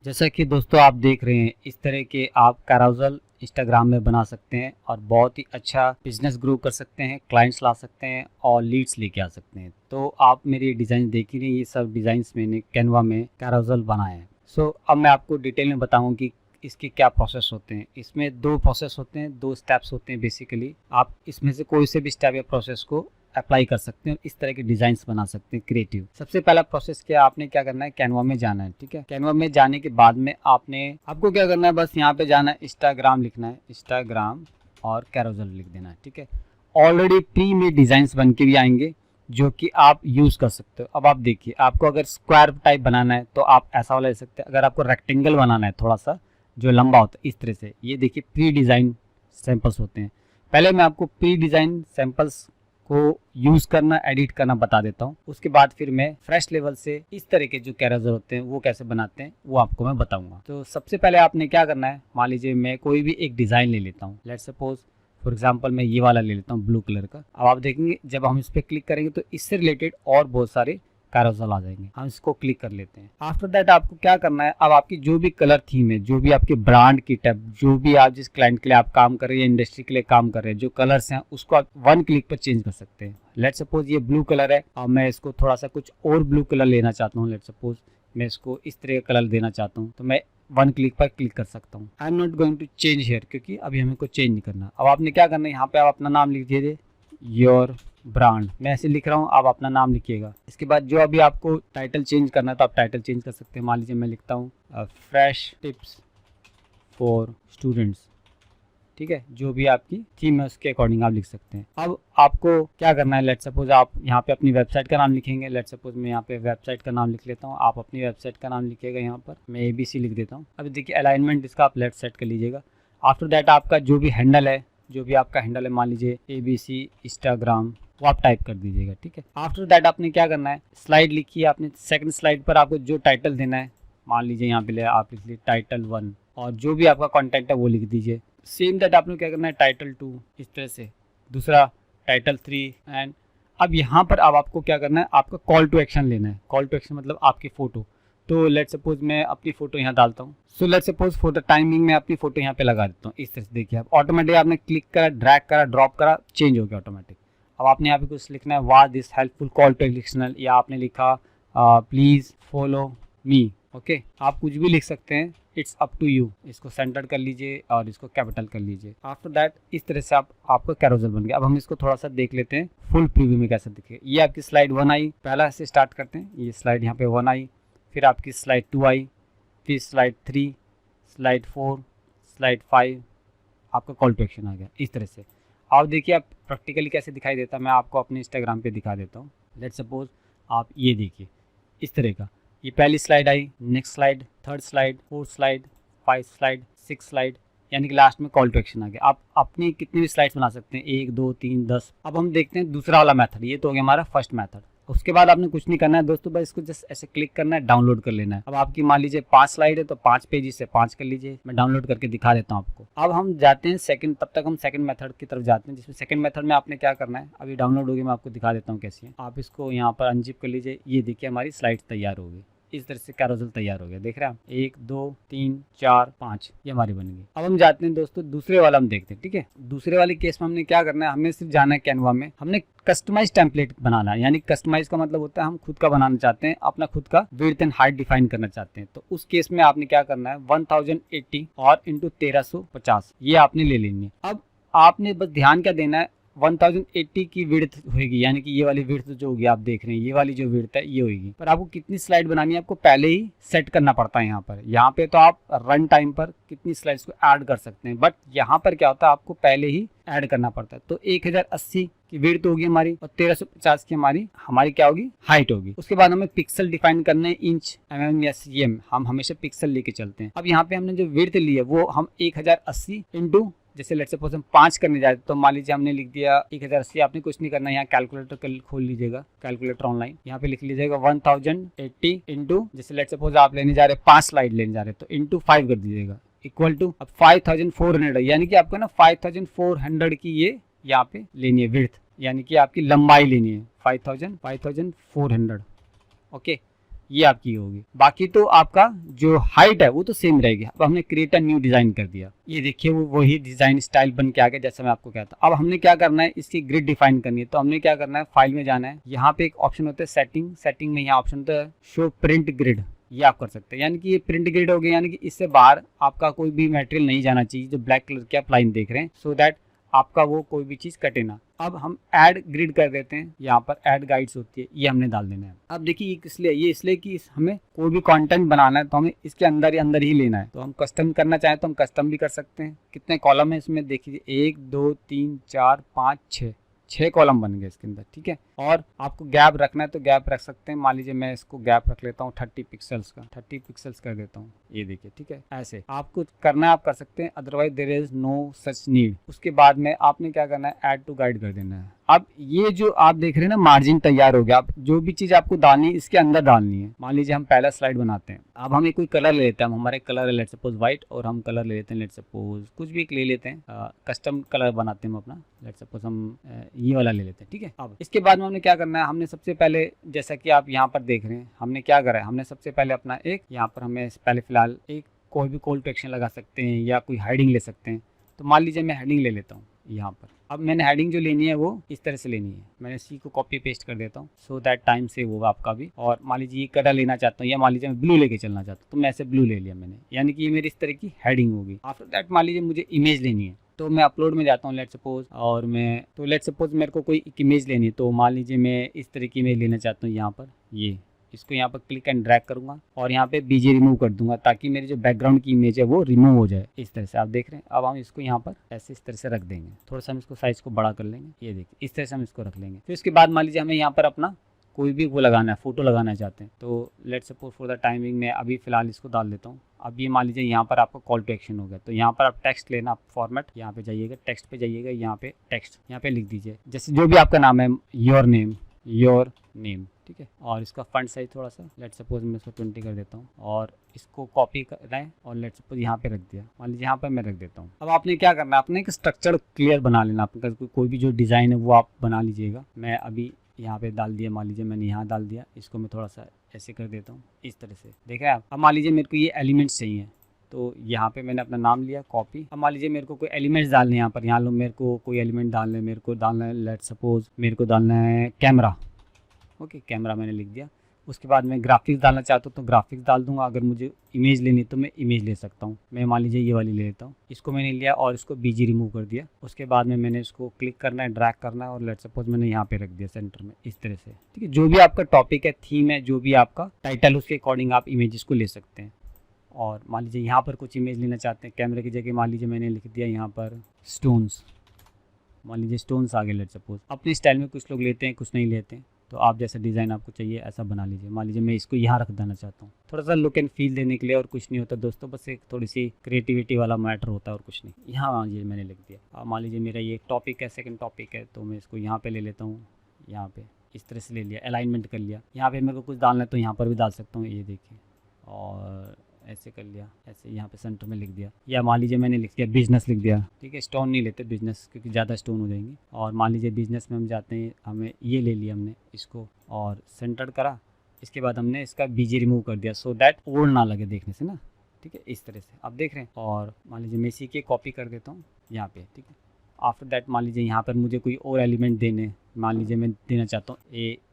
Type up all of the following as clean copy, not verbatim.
जैसा कि दोस्तों आप देख रहे हैं, इस तरह के आप कैरोसेल इंस्टाग्राम में बना सकते हैं और बहुत ही अच्छा बिजनेस ग्रो कर सकते हैं, क्लाइंट्स ला सकते हैं और लीड्स लेके आ सकते हैं। तो आप मेरी डिज़ाइन देख ही रहे हैं, ये सब डिज़ाइंस मैंने कैनवा में कैरोसेल बनाए हैं। सो अब मैं आपको डिटेल में बताऊँ कि इसके क्या प्रोसेस होते हैं। इसमें 2 प्रोसेस होते हैं, 2 स्टेप्स होते हैं बेसिकली। आप इसमें से कोई से भी स्टेप या प्रोसेस को अप्लाई कर सकते हैं और इस तरह के डिजाइन्स बना सकते हैं क्रिएटिव। सबसे पहला प्रोसेस क्या, आपने क्या करना है, कैनवा में जाना है। ठीक है, कैनवा में जाने के बाद में आपको क्या करना है, बस यहाँ पे जाना है, इंस्टाग्राम लिखना है, इंस्टाग्राम और कैरोसेल लिख देना है। ठीक है, ऑलरेडी प्री में डिजाइन्स बन के भी आएंगे जो कि आप यूज कर सकते हो। अब आप देखिए, आपको अगर स्क्वायर टाइप बनाना है तो आप ऐसा वाला ले सकते हैं। अगर आपको रेक्टेंगल बनाना है थोड़ा सा जो लंबा होता है, इस तरह से, ये देखिए प्री डिजाइन सैंपल्स होते हैं। पहले मैं आपको प्री डिजाइन सैंपल्स को यूज करना, एडिट करना बता देता हूँ। उसके बाद फिर मैं फ्रेश लेवल से इस तरह के जो कैरोसेल होते हैं वो कैसे बनाते हैं वो आपको मैं बताऊंगा। तो सबसे पहले आपने क्या करना है, मान लीजिए मैं कोई भी एक डिजाइन ले लेता हूँ। लेट्स सपोज फॉर एग्जांपल मैं ये वाला ले लेता हूँ ब्लू कलर का। अब आप देखेंगे जब हम इस पर क्लिक करेंगे तो इससे रिलेटेड और बहुत सारे कैरोसेल आ जाएंगे। हम इसको क्लिक कर लेते हैं। आफ्टर दैट आपको क्या करना है, अब आपकी जो भी कलर थीम है, जो भी आपके ब्रांड की टाइप, जो भी आप जिस क्लाइंट के लिए आप काम कर रहे हैं, इंडस्ट्री के लिए काम कर रहे हैं, जो कलर्स हैं उसको आप 1 क्लिक पर चेंज कर सकते हैं। लेट सपोज ये ब्लू कलर है और मैं इसको थोड़ा सा कुछ और ब्लू कलर लेना चाहता हूँ। लेट सपोज मैं इसको इस तरह का कलर देना चाहता हूँ, तो मैं 1 क्लिक पर क्लिक कर सकता हूँ। I am not going to change here, क्योंकि अभी हमें को चेंज नहीं करना। अब आपने क्या करना है, यहाँ पे आप अपना नाम लिख दीजिए, योर ब्रांड, मैं ऐसे लिख रहा हूँ, आप अपना नाम लिखिएगा। इसके बाद जो अभी आपको टाइटल चेंज करना है तो आप टाइटल चेंज कर सकते हैं। मान लीजिए मैं लिखता हूँ फ्रेश टिप्स फॉर स्टूडेंट्स। ठीक है, जो भी आपकी थीम है उसके अकॉर्डिंग आप लिख सकते हैं। अब आपको क्या करना है, लेट सपोज आप यहाँ पे अपनी वेबसाइट का नाम लिखेंगे। लेट सपोज मैं यहाँ पे वेबसाइट का नाम लिख लेता हूँ, आप अपनी वेबसाइट का नाम लिखिएगा। यहाँ पर मैं ABC लिख देता हूँ। अभी देखिए अलाइनमेंट इसका आप लेफ्ट साइड कर लीजिएगा। आफ्टर दैट आपका जो भी हैंडल है, जो भी आपका हैंडल है, मान लीजिए ABC इंस्टाग्राम, वो आप टाइप कर दीजिएगा। ठीक है, आफ्टर दैट आपने क्या करना है, स्लाइड लिखिए। आपने सेकंड स्लाइड पर आपको जो टाइटल देना है, मान लीजिए यहाँ पे आप लिख लीजिए टाइटल 1 और जो भी आपका कॉन्टेंट है वो लिख दीजिए। सेम दैट आपने क्या करना है, टाइटल 2 इस तरह से, दूसरा टाइटल 3 एंड अब यहाँ पर अब आपको क्या करना है, आपका कॉल टू एक्शन लेना है। कॉल टू एक्शन मतलब आपकी फ़ोटो। तो लेट सपोज मैं अपनी फ़ोटो यहाँ डालता हूँ। So let suppose for the timing में अपनी फ़ोटो यहाँ पे लगा देता हूँ। इस तरह से देखिए, आप ऑटोमेटिक आपने क्लिक करा, ड्रैग करा, ड्रॉप करा, चेंज हो गया ऑटोमेटिक। अब आपने यहाँ पे कुछ लिखना है, was this helpful call to action, या आपने लिखा प्लीज़ फॉलो मी। ओके, आप कुछ भी लिख सकते हैं, इट्स अप टू यू। इसको सेंटर कर लीजिए और इसको कैपिटल कर लीजिए। आफ्टर दैट इस तरह से आपका कैरोसेल बन गया। अब हम इसको थोड़ा सा देख लेते हैं फुल प्रीव्यू में कैसे दिखे। ये आपकी स्लाइड 1 आई, पहला से स्टार्ट करते हैं। ये स्लाइड यहाँ पे 1 आई, फिर आपकी स्लाइड 2 आई, फिर स्लाइड 3, स्लाइड 4, स्लाइड 5, आपका कॉल टू एक्शन आ गया। इस तरह से आप देखिए आप प्रैक्टिकली कैसे दिखाई देता है। मैं आपको अपने इंस्टाग्राम पे दिखा देता हूँ। लेट सपोज आप ये देखिए इस तरह का, ये पहली स्लाइड आई, next slide, third slide, fourth slide, 5 slide, 6 slide, यानी कि लास्ट में कॉल टू एक्शन आ गया। आप अपनी कितनी भी स्लाइड्स बना सकते हैं, 1 2 3 10। अब हम देखते हैं दूसरा वाला मेथड। ये तो हो गया हमारा फर्स्ट मेथड। उसके बाद आपने कुछ नहीं करना है दोस्तों, बस इसको जस्ट ऐसे क्लिक करना है, डाउनलोड कर लेना है। अब आपकी मान लीजिए 5 स्लाइड है तो 5 पेज से 5 कर लीजिए। मैं डाउनलोड करके दिखा देता हूँ आपको। अब हम जाते हैं सेकंड, तब तक हम सेकंड मेथड की तरफ जाते हैं, जिसमें सेकंड मेथड में आपने क्या करना है, अभी डाउनलोड होगी, मैं आपको दिखा देता हूँ कैसे है। आप इसको यहाँ पर अनजिप कर लीजिए। ये देखिए हमारी स्लाइड तैयार होगी। इस तरह से कैरोसेल तैयार हो गया, देख रहे हैं आप, 1 2 3 4 5, ये हमारी बन गई। अब हम जाते हैं दोस्तों दूसरे वाला हम देखते हैं। ठीक है, दूसरे वाले केस में हमने क्या करना है, हमें सिर्फ जाना है कैनवा में, हमने कस्टमाइज टेम्पलेट बनाना है। यानी कस्टमाइज का मतलब होता है हम खुद का बनाना चाहते हैं, अपना खुद का विड्थ एंड हाइट डिफाइन करना चाहते हैं। तो उस केस में आपने क्या करना है, 1080 और इंटू 1350 ये आपने ले लेनी है। अब आपने बस ध्यान क्या देना है, 1080 की विड्थ होगी, यानी कि ये वाली विड्थ जो होगी आप देख रहे हैं, ये वाली जो विड्थ है ये होगी। पर आपको कितनी स्लाइड बनानी है आपको पहले ही सेट करना पड़ता है। यहाँ पे तो आप रन टाइम पर कितनी स्लाइड्स को ऐड कर सकते हैं, बट यहाँ पर क्या होता है आपको पहले ही ऐड करना पड़ता है। तो 1080 की विड्थ होगी हमारी और 1350 की हमारी क्या होगी, हाइट होगी। उसके बाद हमें पिक्सल डिफाइन करने, इंच, mm या cm, हम हमेशा पिक्सल लेके चलते हैं। अब यहाँ पे हमने जो विड्थ ली है वो हम 1080 इंटू, जैसे लेट्स सपोज हम 5 करने जाते तो मान लीजिए हमने लिख दिया 1080। आपने कुछ नहीं करना, यहाँ कैलकुलेटर खोल लीजिएगा, कैलकुलेटर ऑनलाइन, यहाँ पे लिख लीजिएगा 1080 इंटू, जैसे लेट्स सपोज आप लेने जा रहे हैं 5 स्लाइड लेने जा रहे हैं तो इंटू 5 कर दीजिएगा, इक्वल टू अब 5400, यानी कि आपको ना 5400 की ये यहाँ पे लेनी है विड्थ, यानी कि आपकी लंबाई लेनी है 5400। ओके, ये आपकी होगी। बाकी तो आपका जो हाइट है वो तो सेम रहेगी। अब हमने क्रिएट अ न्यू डिजाइन कर दिया, ये देखिए वो वही डिजाइन स्टाइल बन के आ गया जैसा मैं आपको कहता। अब हमने क्या करना है, इसकी ग्रिड डिफाइन करनी है। तो हमने क्या करना है, फाइल में जाना है, यहाँ पे एक ऑप्शन होता है सेटिंग, सेटिंग में यहाँ ऑप्शन होता है शो प्रिंट ग्रिड, ये आप कर सकते हैं। यानी कि ये प्रिंट ग्रिड हो गया, यानी कि इससे बाहर आपका कोई भी मटेरियल नहीं जाना चाहिए जो ब्लैक कलर की आप लाइन देख रहे हैं, सो दैट आपका वो कोई भी चीज़ कटे ना। अब हम ऐड ग्रिड कर देते हैं, यहाँ पर ऐड गाइड्स होती है, ये हमने डाल देना है। अब देखिए ये इसलिए कि हमें कोई भी कंटेंट बनाना है तो हमें इसके अंदर ही लेना है। तो हम कस्टम करना चाहें तो हम कस्टम भी कर सकते हैं। कितने कॉलम है इसमें देखिए, 1 2 3 4 5 6 कॉलम बन गए इसके अंदर, ठीक है। और आपको गैप रखना है तो गैप रख सकते हैं। मान लीजिए मैं इसको गैप रख लेता हूँ 30 पिक्सल्स का, 30 पिक्सल्स कर देता हूँ, ये देखिए, ठीक है। ऐसे आपको करना है आप कर सकते हैं, otherwise there is no such need. उसके बाद में आपने क्या करना है, ऐड टू गाइड कर देना है। अब ये जो आप देख रहे हैं ना, मार्जिन तैयार हो गया। अब जो भी चीज़ आपको डालनी है इसके अंदर डालनी है। मान लीजिए हम पहला स्लाइड बनाते हैं, अब हम एक कोई कलर ले लेते हैं। हम हमारे कलर है लेट सपोज व्हाइट, और हम कलर ले लेते हैं लेट सपोज कुछ भी ले लेते हैं, कस्टम कलर बनाते हैं हम अपना। लेट सपोज हम ये वाला ले लेते हैं, ठीक है। अब इसके बाद में हमने क्या करना है, हमने सबसे पहले जैसा कि आप यहाँ पर देख रहे हैं, हमने क्या करा है, हमने सबसे पहले अपना एक यहाँ पर हमें पहले फिलहाल एक कोई भी कॉल टू एक्शन लगा सकते हैं या कोई हेडिंग ले सकते हैं। तो मान लीजिए मैं हेडिंग ले लेता हूँ यहाँ पर। अब मैंने हेडिंग जो लेनी है वो इस तरह से लेनी है, मैंने सी को कॉपी पेस्ट कर देता हूँ सो दैट टाइम सेव होगा आपका भी। और मान लीजिए ये कलर लेना चाहता हूँ, या मान लीजिए मैं ब्लू लेके चलना चाहता हूँ, तो मैं ऐसे ब्लू ले लिया मैंने, यानी कि ये मेरी इस तरह की हेडिंग होगी। आफ्टर दैट मान लीजिए मुझे इमेज लेनी है, तो मैं अपलोड में जाता हूँ लेट सपोज, और लेट सपोज मेरे को कोई एक इमेज लेनी है। तो मान लीजिए मैं इस तरह की इमेज लेना चाहता हूँ, यहाँ पर इसको यहाँ पर क्लिक एंड ड्रैग करूँगा और यहाँ पे बीजे रिमूव कर दूंगा, ताकि मेरी जो बैकग्राउंड की इमेज है वो रिमूव हो जाए। इस तरह से आप देख रहे हैं। अब हम इसको यहाँ पर ऐसे इस तरह से रख देंगे, थोड़ा सा हम इसको साइज़ को बड़ा कर लेंगे, ये देखिए इस तरह से हम इसको रख लेंगे। फिर उसके बाद मान लीजिए हमें यहाँ पर अपना कोई भी वो लगाना है, फोटो लगाना चाहते हैं, तो let suppose for the timing में अभी फ़िलहाल इसको डाल देता हूँ। अब ये मान लीजिए यहाँ पर आपका कॉल टू एक्शन हो गया, तो यहाँ पर आप टेक्स्ट लेना, आप फॉर्मेट यहाँ पे जाइएगा, टेक्स्ट पे जाइएगा, यहाँ पे टेक्स्ट यहाँ पे लिख दीजिए, जैसे जो भी आपका नाम है, योर नेम, ठीक है। और इसका फंट साइज थोड़ा सा लेट सपोज मैं इसको 20 कर देता हूँ, और इसको कॉपी करना है और लेट सपोज यहाँ पे रख दिया, मान लीजिए यहाँ पर मैं रख देता हूँ। अब आपने क्या करना है, आपने एक स्ट्रक्चर क्लियर बना लेना, आपका कोई भी जो डिज़ाइन है वो आप बना लीजिएगा। मैं अभी यहाँ पे डाल दिया, मान लीजिए मैंने यहाँ डाल दिया, इसको मैं थोड़ा सा ऐसे कर देता हूँ, इस तरह से देख रहे हैं आप। अब मान लीजिए मेरे को ये एलिमेंट्स चाहिए, तो यहाँ पे मैंने अपना नाम लिया कॉपी। अब मान लीजिए मेरे को कोई एलिमेंट्स डालने हैं यहाँ पर, यहाँ लो मेरे को कोई एलिमेंट डालना है, मेरे को डालना है लेट सपोज मेरे को डालना है कैमरा, ओके कैमरा मैंने लिख दिया। उसके बाद मैं ग्राफिक्स डालना चाहता हूँ तो ग्राफिक्स डाल दूंगा। अगर मुझे इमेज लेनी तो मैं इमेज ले सकता हूँ, मैं मान लीजिए ये वाली ले लेता हूँ। इसको मैंने लिया और इसको बीजी रिमूव कर दिया। उसके बाद में मैंने इसको क्लिक करना है, ड्रैग करना है, और लेट सपोज मैंने यहाँ पे रख दिया सेंटर में, इस तरह से, ठीक है। जो भी आपका टॉपिक है, थीम है, जो भी आपका टाइटल, उसके अकॉर्डिंग आप इमेजेस को ले सकते हैं। और मान लीजिए यहाँ पर कुछ इमेज लेना चाहते हैं कैमरे की जगह, मान लीजिए मैंने लिख दिया यहाँ पर स्टोन्स, मान लीजिए स्टोन्स आ गए लेट सपोज। अपने स्टाइल में कुछ लोग लेते हैं, कुछ नहीं लेते हैं, तो आप जैसा डिज़ाइन आपको चाहिए ऐसा बना लीजिए। मान लीजिए मैं इसको यहाँ रख देना चाहता हूँ, थोड़ा सा लुक एंड फील देने के लिए, और कुछ नहीं होता दोस्तों, बस एक थोड़ी सी क्रिएटिविटी वाला मैटर होता है और कुछ नहीं। यहाँ मान लीजिए मैंने लिख दिया। अब मान लीजिए मेरा ये टॉपिक है, सेकंड टॉपिक है, तो मैं इसको यहाँ पे ले लेता हूँ, यहाँ पे इस तरह से ले लिया, अलाइनमेंट कर लिया। यहाँ पे मेरे को कुछ डालना है तो यहाँ पर भी डाल सकता हूँ, ये देखिए, और ऐसे कर लिया, ऐसे यहाँ पे सेंटर में लिख दिया। या मान लीजिए मैंने लिख दिया बिजनेस लिख दिया, ठीक है। स्टोन नहीं लेते बिजनेस, क्योंकि ज़्यादा स्टोन हो जाएंगे। और मान लीजिए बिजनेस में हम जाते हैं, हमें ये ले लिया हमने इसको और सेंटर करा। इसके बाद हमने इसका बीजी रिमूव कर दिया, सो दैट ओल्ड ना लगे देखने से ना, ठीक है, इस तरह से आप देख रहे हैं। और मान लीजिए मैं इसी के कॉपी कर देता हूँ यहाँ पे, ठीक है। आफ्टर दैट मान लीजिए यहाँ पर मुझे कोई और एलिमेंट देने, मान लीजिए मैं देना चाहता हूँ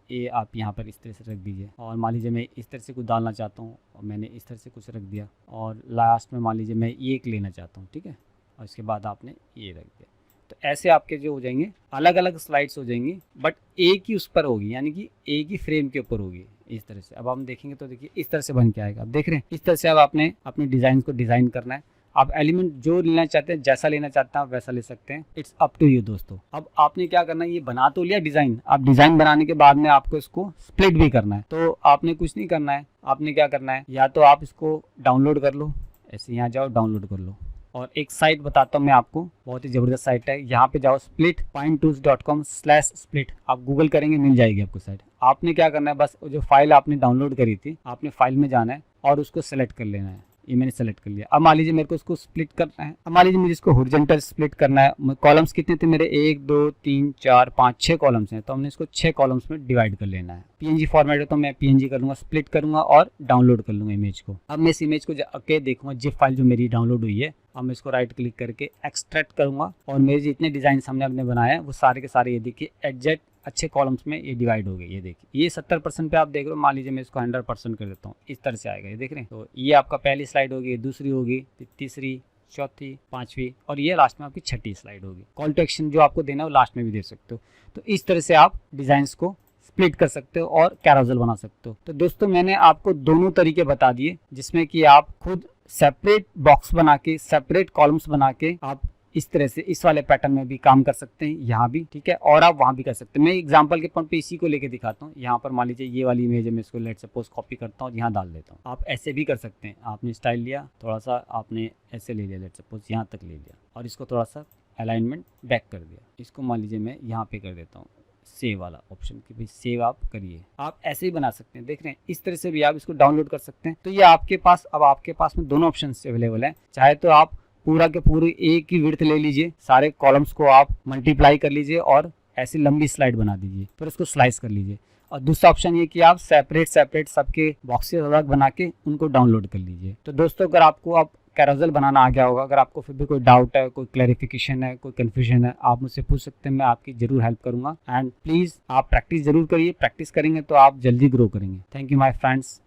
ए आप यहाँ पर इस तरह से रख दीजिए। और मान लीजिए मैं इस तरह से कुछ डालना चाहता हूँ, और मैंने इस तरह से कुछ रख दिया। और लास्ट में मान लीजिए मैं ये एक लेना चाहता हूँ, ठीक है, और इसके बाद आपने ये रख दिया। तो ऐसे आपके जो हो जाएंगे, अलग अलग स्लाइड्स हो जाएंगी, बट एक ही उस पर होगी, यानी कि एक ही फ्रेम के ऊपर होगी, इस तरह से। अब हम देखेंगे तो देखिए इस तरह से बन के आएगा, आप देख रहे हैं। इस तरह से अब आपने अपने डिज़ाइन को डिज़ाइन करना है। आप एलिमेंट जो लेना चाहते हैं, जैसा लेना चाहते हैं आप वैसा ले सकते हैं, इट्स अप टू यू दोस्तों। अब आपने क्या करना है, ये बना तो लिया डिज़ाइन, अब डिज़ाइन बनाने के बाद में आपको इसको स्प्लिट भी करना है। तो आपने कुछ नहीं करना है, आपने क्या करना है, या तो आप इसको डाउनलोड कर लो, ऐसे यहाँ जाओ डाउनलोड कर लो। और एक साइट बताता हूँ मैं आपको, बहुत ही ज़बरदस्त साइट है, यहाँ पे जाओ splittpointTools.com/split, आप गूगल करेंगे मिल जाएगी आपको साइट। आपने क्या करना है, बस जो फाइल आपने डाउनलोड करी थी, आपने फाइल में जाना है और उसको सेलेक्ट कर लेना है, ये मैंने सेलेक्ट कर लिया। अब मान लीजिए मेरे को इसको स्प्लिट करना है। अब मान लीजिए मुझे इसको हॉरिजॉन्टल स्प्लिट करना है। कॉलम्स कितने थे मेरे, 1 2 3 4 5 6 कॉलम्स हैं, तो हमने इसको 6 कॉलम्स में डिवाइड कर लेना है। पीएनजी फॉर्मेट है तो मैं पीएनजी कर लूंगा, स्प्लिट करूंगा और डाउनलोड कर लूंगा इमेज को। अब मैं इस इमेज को जाके देखूंगा जिप फाइल जो मेरी डाउनलोड हुई है। अब मैं इसको राइट क्लिक करके एक्सट्रैक्ट करूंगा और मेरे जितने डिजाइन हमने अपने बनाए हैं वो सारे के सारे ये देखिए एग्जैक्ट अच्छे कॉलम्स में ये डिवाइड हो गए। ये देखिए ये 70% पे आप देख रहे हो। मान लीजिए मैं इसको 100% कर देता हूँ, इस तरह से आएगा। ये देख रहे हैं। तो ये आपका पहली स्लाइड होगी, दूसरी होगी, तीसरी, चौथी, पांचवी और ये लास्ट में आपकी छठी स्लाइड होगी। कॉल टू एक्शन जो आपको देना है वो लास्ट में भी दे सकते हो। तो इस तरह से आप डिजाइंस को स्प्लिट कर सकते हो और कैरोसेल बना सकते हो। तो दोस्तों मैंने आपको दोनों तरीके बता दिए जिसमें कि आप खुद सेपरेट बॉक्स बना के, सेपरेट कॉलम्स बना के आप इस तरह से इस वाले पैटर्न में भी काम कर सकते हैं, यहाँ भी, ठीक है, और आप वहाँ भी कर सकते हैं। मैं एग्जांपल के पॉइंट पे इसी को लेके दिखाता हूँ। यहाँ पर मान लीजिए ये वाली इमेज है, मैं इसको लेट सपोज कॉपी करता हूँ, यहाँ डाल देता हूँ। आप ऐसे भी कर सकते हैं। आपने स्टाइल लिया, थोड़ा सा आपने ऐसे ले लिया, लेट सपोज यहाँ तक ले लिया और इसको थोड़ा सा अलाइनमेंट बैक कर दिया। इसको मान लीजिए मैं यहाँ पे कर देता हूँ सेव वाला ऑप्शन कि भाई सेव आप करिए। आप ऐसे ही बना सकते हैं, देख रहे हैं। इस तरह से भी आप इसको डाउनलोड कर सकते हैं। तो ये आपके पास, अब आपके पास में दोनों ऑप्शन अवेलेबल हैं। चाहे तो आप पूरा के पूरे एक ही विड्थ ले लीजिए, सारे कॉलम्स को आप मल्टीप्लाई कर लीजिए और ऐसी लंबी स्लाइड बना दीजिए, फिर उसको स्लाइस कर लीजिए। और दूसरा ऑप्शन ये कि आप सेपरेट सबके बॉक्सेस अलग बना के उनको डाउनलोड कर लीजिए। तो दोस्तों अगर आपको अब कैरोसेल बनाना आ गया होगा, अगर आपको फिर भी कोई डाउट है, कोई क्लैरिफिकेशन है, कोई कन्फ्यूजन है, आप मुझसे पूछ सकते हैं, मैं आपकी जरूर हेल्प करूंगा। एंड प्लीज़ आप प्रैक्टिस जरूर करिए, प्रैक्टिस करेंगे तो आप जल्दी ग्रो करेंगे। Thank you my friends.